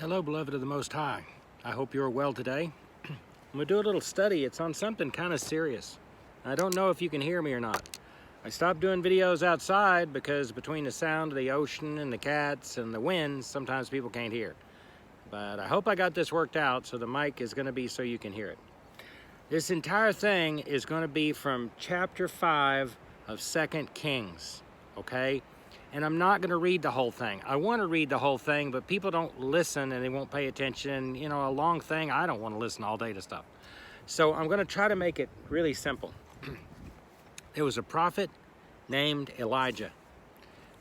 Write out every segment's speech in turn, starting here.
Hello, beloved of the Most High. I hope you're well today. I'm going to do a little study. It's on something kind of serious. I don't know if you can hear me or not. I stopped doing videos outside because between the sound of the ocean and the cats and the winds, sometimes people can't hear. But I hope I got this worked out, so the mic is going to be so you can hear it. This entire thing is going to be from chapter 5 of 2 Kings, okay? And I'm not going to read the whole thing. I want to read the whole thing, but people don't listen and they won't pay attention. You know, a long thing, I don't want to listen all day to stuff. So I'm going to try to make it really simple. There was a prophet named Elijah.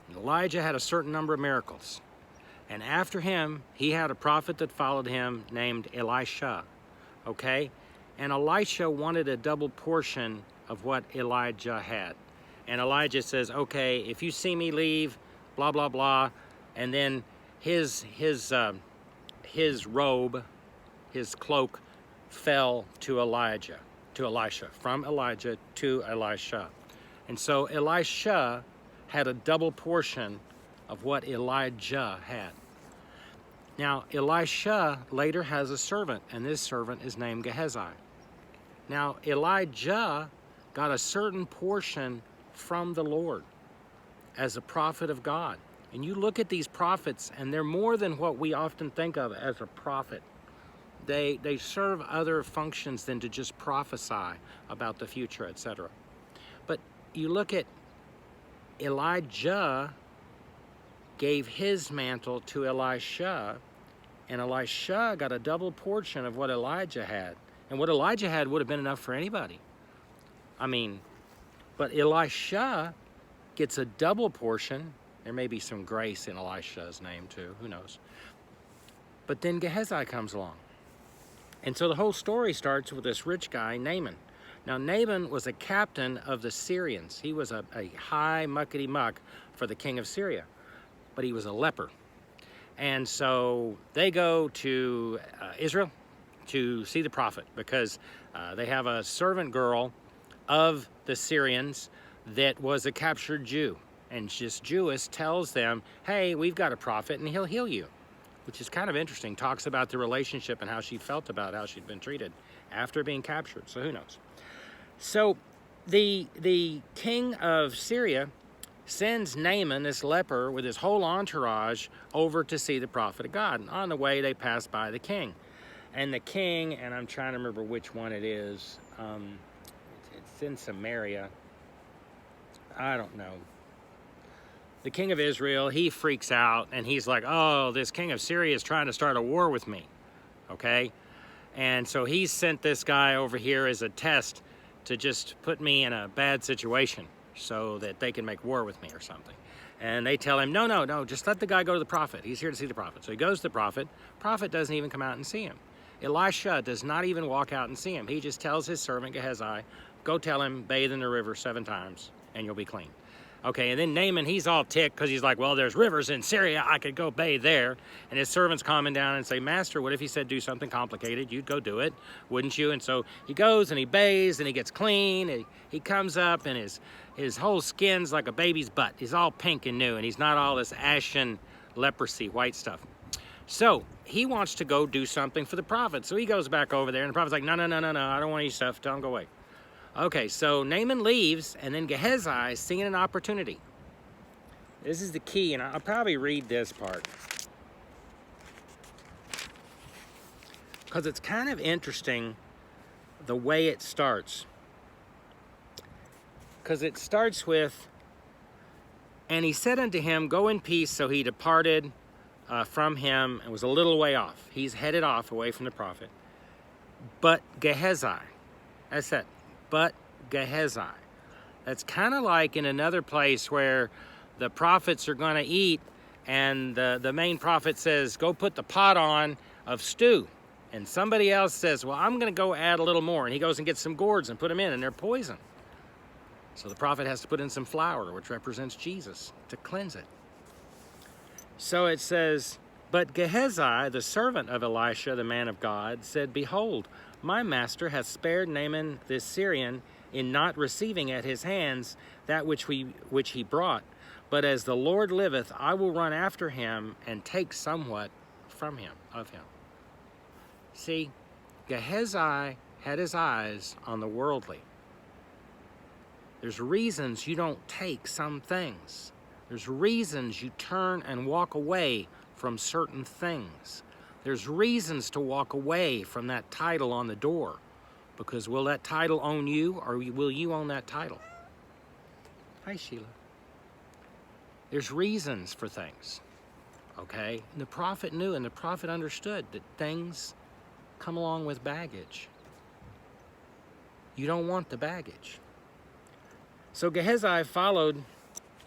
And Elijah had a certain number of miracles. And after him, he had a prophet that followed him named Elisha, okay? And Elisha wanted a double portion of what Elijah had. And Elijah says, okay, if you see me leave, blah, blah, blah. And then his robe, his cloak fell to Elisha, from Elijah to Elisha. And so Elisha had a double portion of what Elijah had. Now, Elisha later has a servant, and this servant is named Gehazi. Now, Elijah got a certain portion from the Lord as a prophet of God. And you look at these prophets, and they're more than what we often think of as a prophet. They serve other functions than to just prophesy about the future, etc. But you look at Elijah gave his mantle to Elisha, and Elisha got a double portion of what Elijah had. And what Elijah had would have been enough for anybody. I mean, but Elisha gets a double portion. There may be some grace in Elisha's name too, who knows. But then Gehazi comes along. And so the whole story starts with this rich guy, Naaman. Now, Naaman was a captain of the Syrians. He was a high muckety-muck for the king of Syria, but he was a leper. And so they go to Israel to see the prophet because they have a servant girl of the Syrians that was a captured Jew. And this Jewess tells them, hey, we've got a prophet and he'll heal you, which is kind of interesting. Talks about the relationship and how she felt about how she'd been treated after being captured. So who knows? So the king of Syria sends Naaman, this leper, with his whole entourage over to see the prophet of God. And on the way, they pass by the king. And the king, and I'm trying to remember which one it is, it's in Samaria. I don't know. The king of Israel, he freaks out, and he's like, oh, this king of Syria is trying to start a war with me, okay? And so he sent this guy over here as a test to just put me in a bad situation so that they can make war with me or something. And they tell him, no, just let the guy go to the prophet. He's here to see the prophet. So he goes to the prophet. Prophet doesn't even come out and see him. Elisha does not even walk out and see him. He just tells his servant Gehazi, go tell him, bathe in the river 7 times, and you'll be clean. Okay, and then Naaman, he's all ticked because he's like, well, there's rivers in Syria. I could go bathe there. And his servant's calming down and say, Master, what if he said do something complicated? You'd go do it, wouldn't you? And so he goes and he bathes and he gets clean. And he comes up and his whole skin's like a baby's butt. He's all pink and new, and he's not all this ashen leprosy, white stuff. So he wants to go do something for the prophet. So he goes back over there, and the prophet's like, no, I don't want any stuff. Tell him go away. Okay, so Naaman leaves, and then Gehazi is seeing an opportunity. This is the key, and I'll probably read this part, because it's kind of interesting the way it starts. Because it starts with, and he said unto him, go in peace. So he departed from him and was a little way off. He's headed off away from the prophet. But Gehazi, that's it. But Gehazi. That's kind of like in another place where the prophets are going to eat, and the main prophet says, go put the pot on of stew. And somebody else says, well, I'm going to go add a little more. And he goes and gets some gourds and put them in, and they're poison. So the prophet has to put in some flour, which represents Jesus, to cleanse it. So it says, but Gehazi, the servant of Elisha, the man of God, said, behold, my master hath spared Naaman this Syrian in not receiving at his hands that which he brought. But as the Lord liveth, I will run after him and take somewhat from him, of him. See, Gehazi had his eyes on the worldly. There's reasons you don't take some things. There's reasons you turn and walk away from certain things. There's reasons to walk away from that title on the door, because will that title own you, or will you own that title? Hi, Sheila. There's reasons for things, okay? And the prophet knew and the prophet understood that things come along with baggage. You don't want the baggage. So Gehazi followed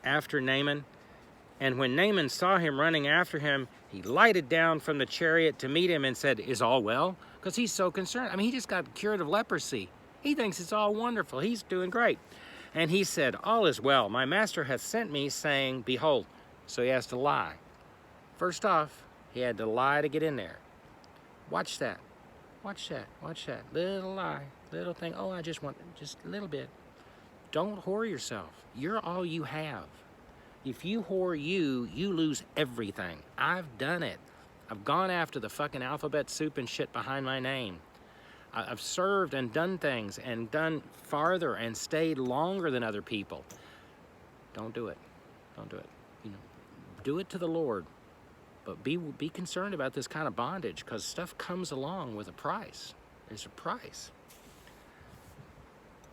after Naaman, and when Naaman saw him running after him, he lighted down from the chariot to meet him and said, "Is all well?" Because he's so concerned. I mean, he just got cured of leprosy. He thinks it's all wonderful. He's doing great. And he said, "All is well. My master hath sent me, saying, Behold." So he has to lie. First off, he had to lie to get in there. Watch that. Watch that. Watch that. Little lie. Little thing. Oh, I just want just a little bit. Don't whore yourself. You're all you have. If you whore you, you lose everything. I've done it. I've gone after the fucking alphabet soup and shit behind my name. I've served and done things and done farther and stayed longer than other people. Don't do it. Don't do it. You know, do it to the Lord. But be concerned about this kind of bondage, because stuff comes along with a price. There's a price.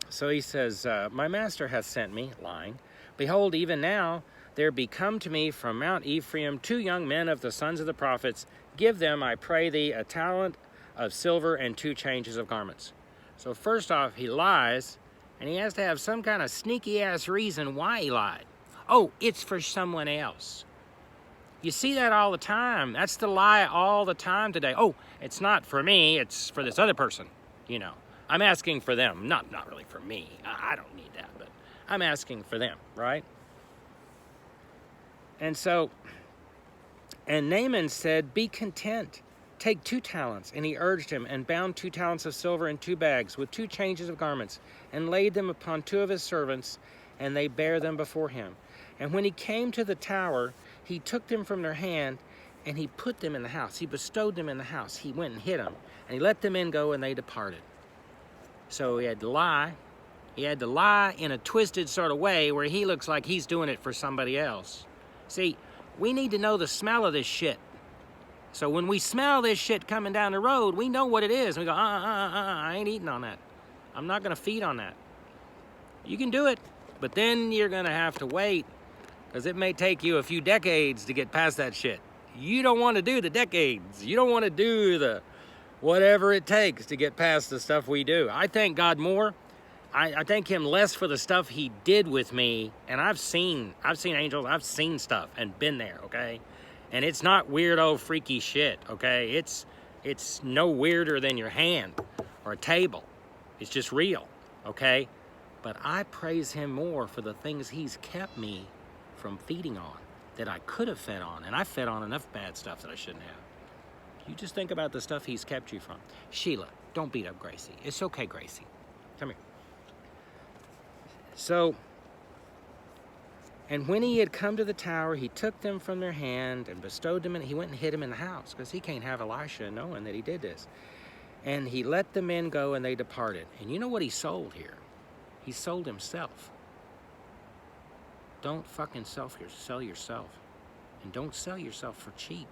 So he says, my master hath sent me, lying. Behold, even now there be come to me from Mount Ephraim 2 young men of the sons of the prophets. Give them, I pray thee, a talent of silver and 2 changes of garments. So first off, he lies, and he has to have some kind of sneaky-ass reason why he lied. Oh, it's for someone else. You see that all the time. That's the lie all the time today. Oh, it's not for me, it's for this other person, you know. I'm asking for them, not really for me. I don't need that, but I'm asking for them, right? And so, and Naaman said, Be content, take 2 talents. And he urged him, and bound 2 talents of silver in 2 bags with 2 changes of garments, and laid them upon 2 of his servants, and they bare them before him. And when he came to the tower, he took them from their hand, and he put them in the house. He bestowed them in the house. He went and hid them, and he let the men go, and they departed. So he had to lie. He had to lie in a twisted sort of way where he looks like he's doing it for somebody else. See, we need to know the smell of this shit. So when we smell this shit coming down the road, we know what it is. We go, I ain't eating on that. I'm not going to feed on that. You can do it, but then you're going to have to wait, because it may take you a few decades to get past that shit. You don't want to do the decades. You don't want to do the whatever it takes to get past the stuff we do. I thank God more. I thank him less for the stuff he did with me. And I've seen angels. I've seen stuff and been there, okay? And it's not weirdo, freaky shit, okay? It's no weirder than your hand or a table. It's just real, okay? But I praise him more for the things he's kept me from feeding on that I could have fed on. And I fed on enough bad stuff that I shouldn't have. You just think about the stuff he's kept you from. Sheila, don't beat up Gracie. It's okay, Gracie. Come here. So, and when he had come to the tower, he took them from their hand and bestowed them, and he went and hid them in the house, because he can't have Elisha knowing that he did this. And he let the men go, and they departed. And you know what he sold here? He sold himself. Don't fucking sell yourself. And don't sell yourself for cheap.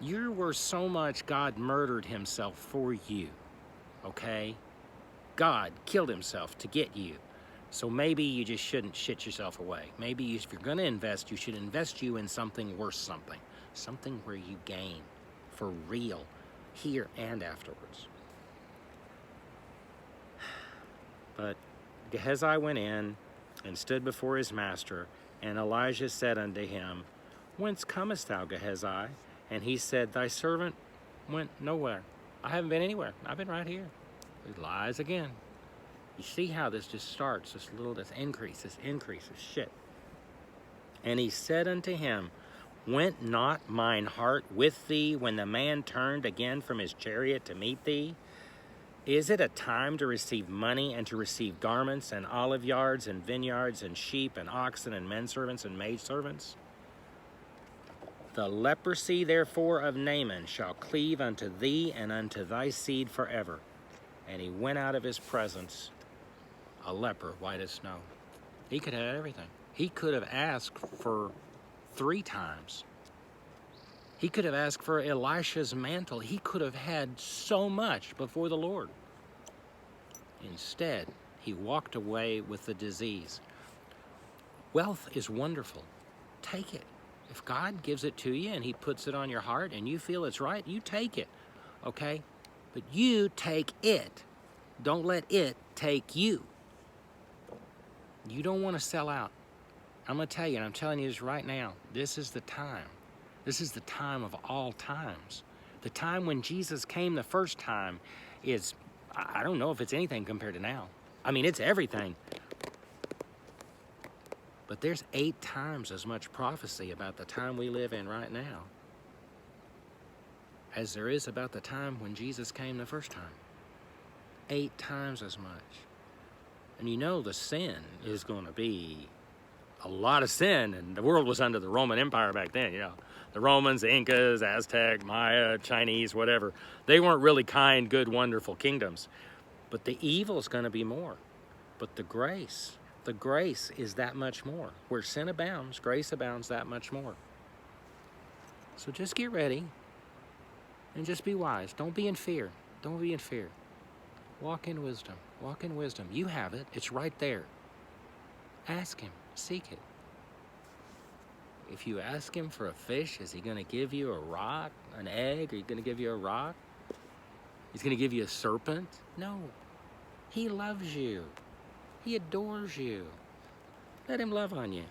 You're worth so much, God murdered himself for you, okay? God killed himself to get you. So maybe you just shouldn't shit yourself away. Maybe if you're going to invest, you should invest you in something worth something. Something where you gain for real, here and afterwards. But Gehazi went in and stood before his master, and Elijah said unto him, Whence comest thou, Gehazi? And he said, Thy servant went nowhere. I haven't been anywhere. I've been right here. He lies again. You see how this just starts, this increase, this shit. And he said unto him, Went not mine heart with thee when the man turned again from his chariot to meet thee? Is it a time to receive money and to receive garments and olive yards and vineyards and sheep and oxen and men servants and maid servants? The leprosy, therefore, of Naaman shall cleave unto thee and unto thy seed forever. And he went out of his presence, a leper, white as snow. He could have everything. He could have asked for 3 times. He could have asked for Elisha's mantle. He could have had so much before the Lord. Instead, he walked away with the disease. Wealth is wonderful. Take it. If God gives it to you and he puts it on your heart and you feel it's right, you take it, okay? But you take it. Don't let it take you. You don't want to sell out. I'm going to tell you, and I'm telling you this right now, this is the time. This is the time of all times. The time when Jesus came the first time is, I don't know if it's anything compared to now. I mean, it's everything. But there's 8 times as much prophecy about the time we live in right now as there is about the time when Jesus came the first time. 8 times as much. And you know the sin is going to be a lot of sin, and the world was under the Roman Empire back then, you know. The Romans, the Incas, Aztec, Maya, Chinese, whatever. They weren't really kind, good, wonderful kingdoms. But the evil is going to be more. But the grace is that much more. Where sin abounds, grace abounds that much more. So just get ready and just be wise. Don't be in fear. Don't be in fear. Walk in wisdom. Walk in wisdom. You have it. It's right there. Ask him. Seek it. If you ask him for a fish, is he going to give you a rock, an egg? Are you going to give you a rock? He's going to give you a serpent? No. He loves you. He adores you. Let him love on you.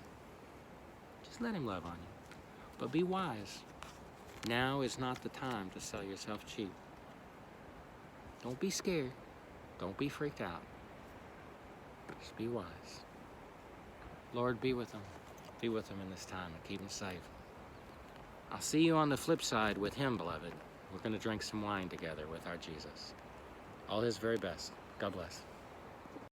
Just let him love on you. But be wise. Now is not the time to sell yourself cheap. Don't be scared. Don't be freaked out. Just be wise. Lord, be with them. Be with them in this time and keep them safe. I'll see you on the flip side with him, beloved. We're going to drink some wine together with our Jesus. All his very best. God bless.